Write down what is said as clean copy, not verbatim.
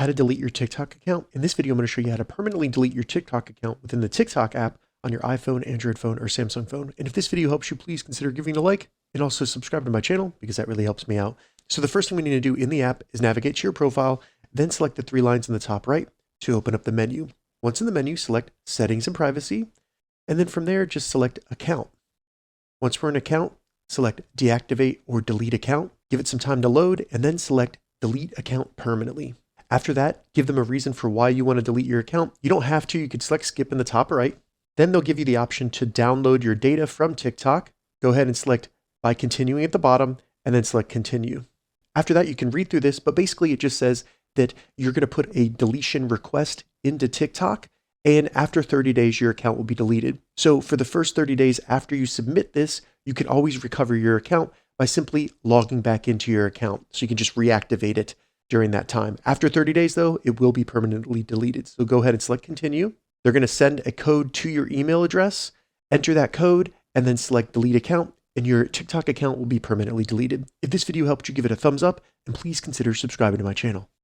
how to delete your TikTok account. In this video, I'm going to show you how to permanently delete your TikTok account within the TikTok app on your iPhone, Android phone, or Samsung phone. And if this video helps you, please consider giving it a like and also subscribe to my channel because that really helps me out. So the first thing we need to do in the app is navigate to your profile, then select the three lines in the top right to open up the menu. Once in the menu, select Settings and Privacy, and then from there, just select Account. Once we're in Account, select Deactivate or Delete Account, give it some time to load, and then select Delete Account Permanently. After that, give them a reason for why you want to delete your account. You don't have to, you could select Skip in the top right. Then they'll give you the option to download your data from TikTok. Go ahead and select by continuing at the bottom, and then select Continue. After that, you can read through this, but basically it just says that you're going to put a deletion request into TikTok, and after 30 days, your account will be deleted. So for the first 30 days after you submit this, you can always recover your account by simply logging back into your account. So you can just reactivate it during that time. After 30 days though, it will be permanently deleted. So go ahead and select Continue. They're going to send a code to your email address, enter that code, and then select Delete Account, and your TikTok account will be permanently deleted. If this video helped you, give it a thumbs up, and please consider subscribing to my channel.